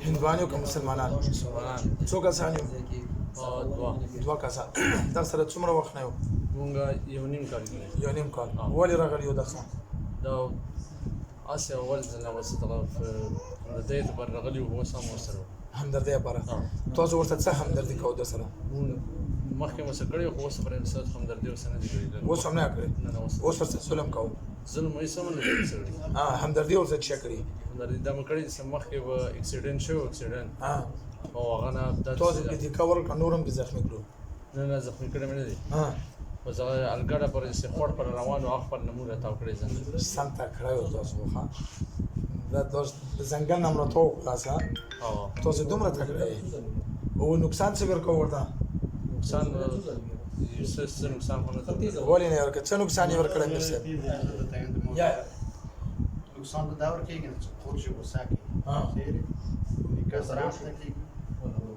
هندوان یو که مسلمانان څو کسان یو دوه کسان در سره څومره وخت نه یو مونږ یو نیم کال یو نیم کال ولې راغلی یو درسه دا اسې اول ځل اوس دغه د دې پر راغلی وو سم وسره همدردي لپاره تاسو ورته څه همدردي کوو در سره مخکې مو څه کړی خو اوس پرې سره همدردي اوس نه دي کړی اوس هم نه کړی اوس ورته ظلم کوو ظلم یې سم نه کړی سړی همدردي ورته څه کړی همدردي دا مو کړی چې مخکې به اکسیډنټ شو اکسیډنټ او هغه نه تاسو دې کور نورم به زخمي کړو نه زخمي کړی مې نه دي اوس هغه الګړه پر چې خور پر روانو اخ پر نمونه تاو کړی ځنه سم تا کړو تاسو ښه دا تاسو څنګه نمبر تو خلاصه تاسو دومره تکړه او نقصان څه ورکو ورته نقصان څه نقصان خو نه ولې نه ورکړ څه نقصان یې ورکړی مې څه یا نقصان دا ورکېږي چې خور شي وساکي خیر کس راسته کې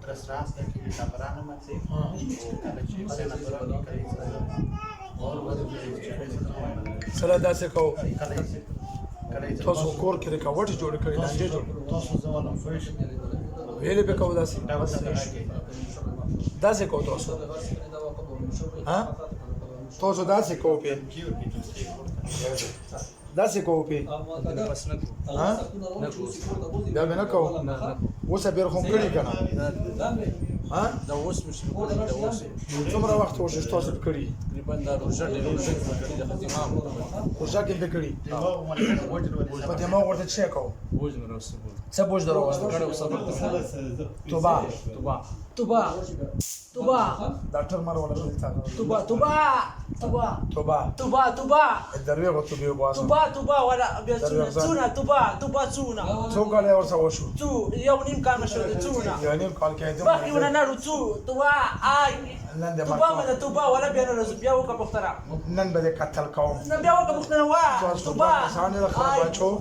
ترس راسته کې خبرانه مته او کله چې څنګه درو کوي سره داسې کو تاسو کور کې ریکاوټ جوړ کړی لانجه جوړ تاسو ځوانم فریش ویلې به کو داسې کو تاسو ها تاسو داسې کو په داسې کو په ها دا به نه کو اوس به رخم کړی کنه ها دا اوس مش دا اوس څومره وخت وشو تاسو کړی تقریبا دا روزه د ختمه روزه کې به کړی په دې ما ورته چک کو بوج نه راوستو څه بوج درو کړه صبر توبه ډاکټر مر ولا توبه دروي غو توبه واسه توبه ولا بيسونا توبه څو کاله ورسره وشو تو یو نیم کال مشو تونا یو نیم کال کې باقي ولا نارو توبه اي نن د توبه ما توبه ولا بينا بیا وک مخترع نن به قتل کوم بیا وک مخترع وا توبه ځان له خراب بچو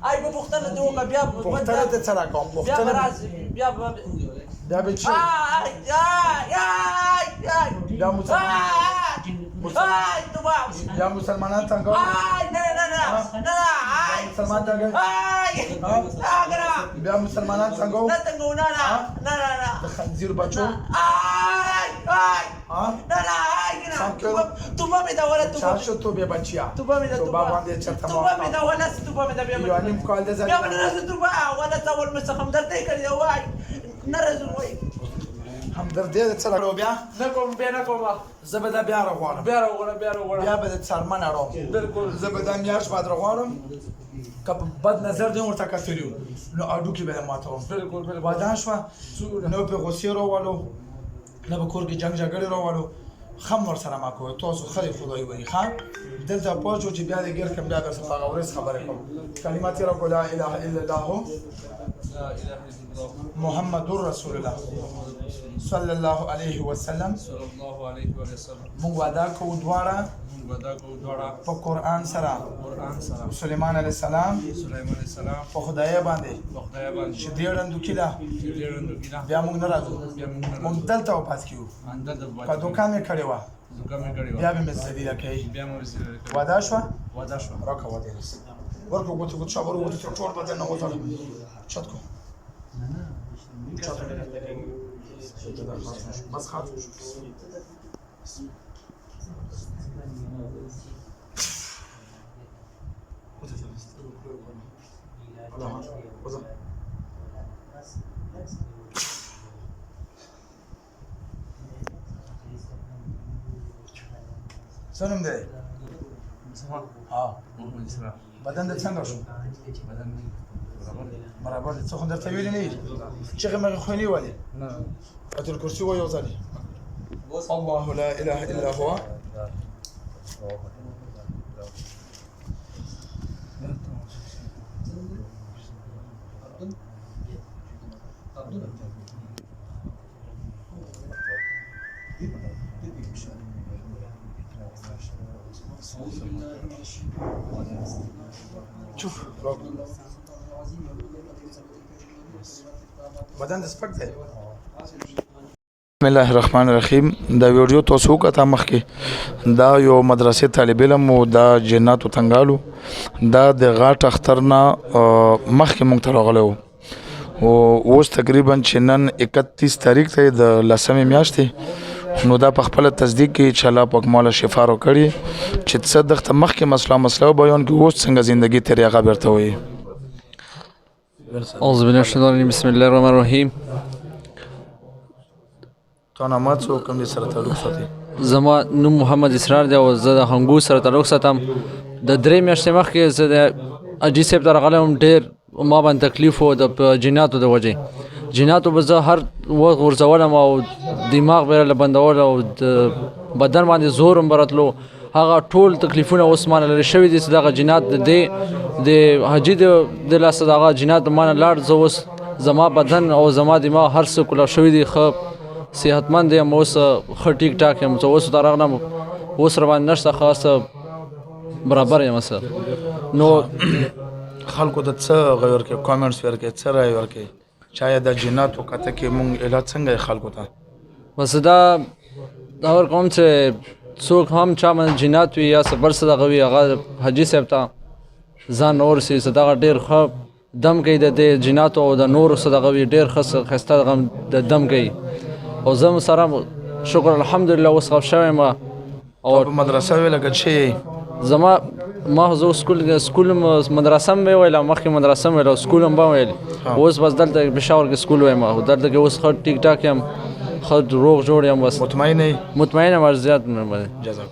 اي په مخترع دی وک بیا مخترع ته څه راکوم مخترع بیا به چې بیا مسلمانان څنګه مسلمان څنګه بیا مسلمانان څنګه د خنزیر بچو توبه مې دا ولا شاشو توبه بچیا توبه مې دا توبه باندې چرته توبه مې دا ولا توبه مې دا بیا یو نیم کال د ځای بیا مې توبه ولا تاول مستخم درته کړی وای نرزو وای همدردي د څه راو بیا نه کوم زبدا بیا راغوانم بیا به د څرمن اړم بالکل زبدا میاش بعد راغوانم کپ بد نظر دی ورته کتلیو نو اډو کې به ماتو بالکل وادان شو نو په غوسې راوالو نه به کور کې جنگ جګړه راوالو خم ور سره ما کوه تاسو خلی خدای وای خان دلته پوهچو چې بیا د غیر کم بیا د صفه اورس خبره کوم کلمات را لا اله الا الله محمد رسول الله صلی الله علیه وسلم مونږ وعده کوو دواړه په قرآن سره سليمان علیه السلام په خدای باندې چې ډېرندو کیدا بیا مونږ نه راځو مونږ دلته واپس کیو په دوکان مې کړی و بیا به مې زدي راکې وعده شو راکا وعده ورکو ګوتو شابرو ګوتو ټول بدن نه وځل چت کو بس خاطر سنم دی بدن د څنګه شو برابر څه خو درته ویلي نه دي چې هغه خویني ولې نه اتل الكرسي ويو ځلې الله لا اله الا هو شوف بدن د سپک دی بسم الله الرحمن الرحیم دا ویډیو تاسو وکړه مخکې دا یو مدرسې طالب علم او دا جناتو تنګالو دا د غاټ اختر نه مخکې مونږ ته راغلی و او اوس تقریبا چې نن 31 تاریخ ته د 10 میاشتې نو دا په خپل تصدیق کې چې الله پاک مولا شفا ورکړي چې څه دغه مخکې مسله بیان کې اوس څنګه ژوندۍ تیرې هغه برته وي. أعوذ بالله من الشيطان الرجيم بسم الله الرحمن الرحيم. تو نه مات څو کوم سره تعلق ساتي؟ زما نوم محمد اسرار دی او زه د هنګو سره تعلق ساتم. د 3 میاشتې مخکې زه د اجي صاحب ته راغلم، ډېر ما باندې تکلیف و د جناتو د وجې. جناتو به زه هر وخت غورځولم او دماغ به یې بندول او د بدن باندې زور هم به راتلو. هغه ټول تکلیفونه اوس مانه لرې شوي دي چې دغه جنات د حاجي د لاسه دغه جنات مانه لاړ. زه اوس زما بدن او زما دماغ هر څه کلک شوي دي، ښه صحتمند یم، اوس ښه ټیک ټاک یم. زه اوس ته راغلم، اوس راباندې نشته خاصه برابر یم. نو خلکو د څه غیر کې کامنټس ورکړي، څه رائے ورکړي چا د جناتو کته کې مونږ علاج څنګه خلکو ته؟ بس دا ور کوم چې څوک هم چا باندې جنات وي یا څه بل څه دغه وي، هغه حاجي صاحب ته ځان ورسي. دغه ډېر ښه دم کوي د جناتو او د نورو څه دغه وي، ډېر ښه ښایسته د دم کوي. او زه سره شکر الحمدلله اوس ښه شوی یم. او په مدرسه ویله که چې ما زه سکول مدرسه هم ویل، مخکې مدرسه هم ویل او سکول هم به ویل. اوس بس دلته پېښور کې سکول وایم او دلته کې اوس ښه ټیک ټاک یم، ښه روغ جوړ یم. بس مطمئن یم زیات. جزاک